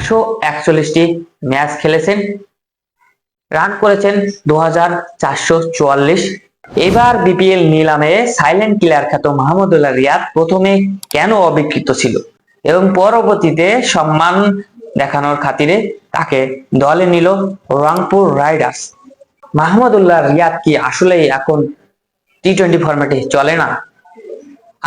141টি match খেলেছেন, run করেছেন 2444। এবার বিপিএল নিলামে সাইলেন্ট কিলার খ্যাত মাহমুদুল্লাহ রিয়াদ প্রথমে কেন অবিক্রিত ছিল এবং পরবর্তীতে সম্মান দেখানোর খাতিরে তাকে দলে নিল রংপুর রাইডার্স। মাহমুদুল্লাহ রিয়াদ কি আসলেই এখন টি-20 ফরম্যাটে চলে না?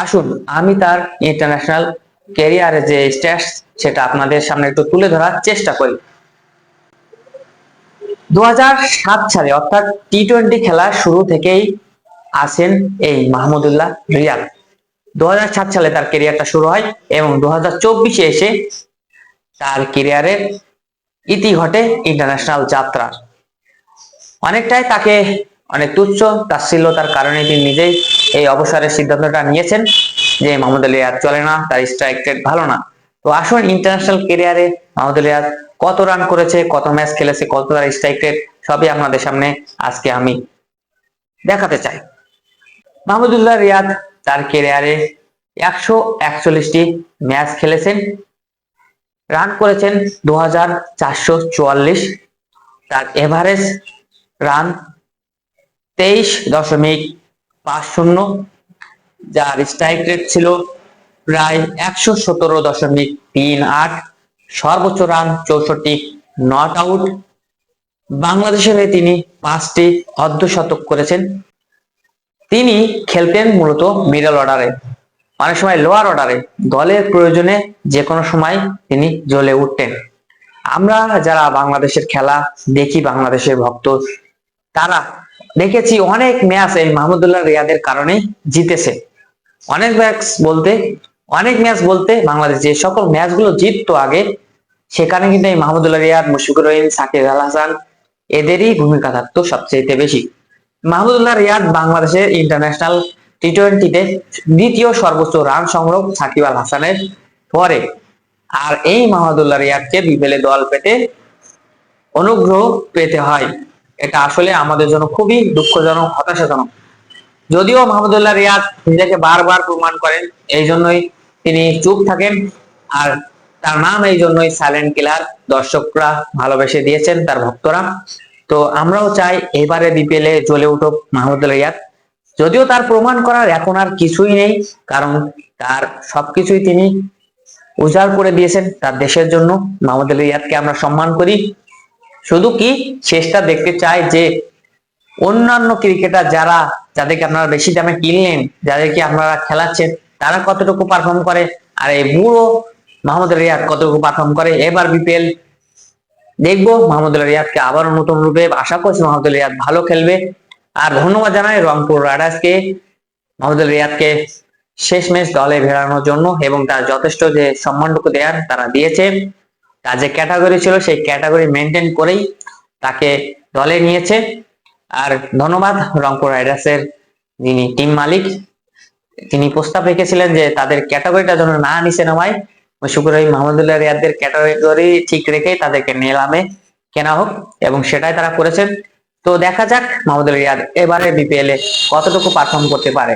আসুন আমি তার ইন্টারন্যাশনাল ক্যারিয়ারে যে স্ট্যাটস সেটা আপনাদের সামনে একটু তুলে ধরার চেষ্টা করি। 2007 সালে অর্থাৎ টি-20 খেলা শুরু থেকেই আছেন এই মাহমুদুল্লাহ রিয়াদ। 2007 সালে তার ক্যারিয়ারটা শুরু হয় এবং 2024-এ এসে তার ক্যারিয়ারের ইতি ঘটে ইন্টারন্যাশনাল যাত্রা। অনেকটাই তাকে অনেক তুচ্ছ তাচ্ছিল্যতার কারণে তিনি নিজেই এই অবসরের সিদ্ধান্তটা নিয়েছেন যে মাহমুদুল্লাহ রিয়াদ চলে না, তার স্ট্রাইক রেট ভালো না। তো আসুন ইন্টারন্যাশনাল ক্যারিয়ারে মাহমুদুল্লাহ রিয়াদ কত রান করেছে, কত ম্যাচ খেলেছে, কত তার স্ট্রাইক রেট, সবই আপনাদের সামনে আজকে আমি দেখাতে চাই। মাহমুদুল্লাহ রিয়াদ তার ক্যারিয়ারে 141টি ম্যাচ খেলেছেন, রান করেছেন 2444। তার এভারেজ রান 23.50, যার স্ট্রাইক রেট ছিল প্রায় 117.38, সর্বোচ্চ রান 64, নট আউট। বাংলাদেশের হয়ে তিনি 5টি অর্ধশতক করেছেন। তিনি খেলতেন মূলত মিডল অর্ডারে, অনেক সময় লোয়ার অর্ডারে, দলের প্রয়োজনে যে কোনো সময় তিনি জ্বলে উঠতেন। আমরা যারা বাংলাদেশের খেলা দেখি, বাংলাদেশের ভক্ত, তারা দেখেছি অনেক ম্যাচ এই মাহমুদুল্লাহ রিয়াদের কারণে জিতেছে। অনেক ম্যাচ বলতে বাংলাদেশ যে সকল ম্যাচগুলো জিততো আগে, সেখানে কিন্তু এই মাহমুদুল্লাহ রিয়াদ, মুশফিকুর রহিম, সাকিব আল হাসান এদেরই ভূমিকা থাকতো সবচেয়ে বেশি। মাহমুদুল্লাহ রিয়াদ বাংলাদেশের ইন্টারন্যাশনাল টি-20-তে দ্বিতীয় সর্বোচ্চ রান সংগ্রহ সাকিব আল হাসানের পরে। আর এই মাহমুদুল্লাহ রিয়াদকে বিপিএলে দল পেতে অনুগ্রহ পেতে হয়, এটা আসলে আমাদের জন্য খুবই দুঃখজনক, হতাশাজনক। যদিও মাহমুদুল্লাহ রিয়াদ নিজেকে বারবার প্রমাণ করেন, এই জন্যই তিনি চুপ থাকেন, আর তার নাম এই জন্যই সাইলেন্ট কিলার দর্শকরা ভালোবেসে দিয়েছেন, তার ভক্তরা। তো আমরাও চাই এবারে বিপিএলে জ্বলে উঠুক মাহমুদুল্লাহ রিয়াদ। যদিও তার প্রমাণ করার এখন আর কিছুই নেই, কারণ তার সবকিছুই তিনি উজাড় করে দিয়েছেন তার দেশের জন্য। মাহমুদুল্লাহ রিয়াদকে আমরা সম্মান করি, শুধু কি শেষটা দেখতে চাই যে অন্যান্য ক্রিকেটার যাদেরকে আপনারা বেশি দামে কিনলেন, যাদেরকে আপনারা খেলাচ্ছেন, তারা কতটুকু পারফর্ম করে, আর এই বুড়ো মাহমুদুল্লাহ রিয়াদ কতটুকু পারফর্ম করে। এবার বিপিএল দেখবো মাহমুদুল্লাহ রিয়াদকে আবারও নতুন রূপে, আশা করছি মাহমুদুল্লাহ রিয়াদ ভালো খেলবে। আর ধন্যবাদ জানাই রংপুর রাইডার্সকে মাহমুদুল্লাহ রিয়াদকে শেষ ম্যাচ দলে ভেড়ানোর জন্য, এবং তার যথেষ্ট যে সম্মানটুকু দেওয়ার তারা দিয়েছে। তার যে ক্যাটাগরি ছিল সেই ক্যাটাগরি মেনটেন করেই তাকে দলে নিয়েছে। আর ধন্যবাদ রংপুর রাইডার্সের যিনি টিম মালিক, তিনি প্রস্তাব রেখেছিলেন যে তাদের ক্যাটাগরিটা যেন না নিচে নামায়, মুশফিকুর রহিম, মাহমুদুল্লাহ রিয়াদের ক্যাটাগরি ঠিক রেখেই তাদেরকে নিলামে কেনা হোক, এবং সেটাই তারা করেছেন। তো দেখা যাক মাহমুদুল্লাহ রিয়াদ এবারে বিপিএল এ কতটুকু পারফর্ম করতে পারে।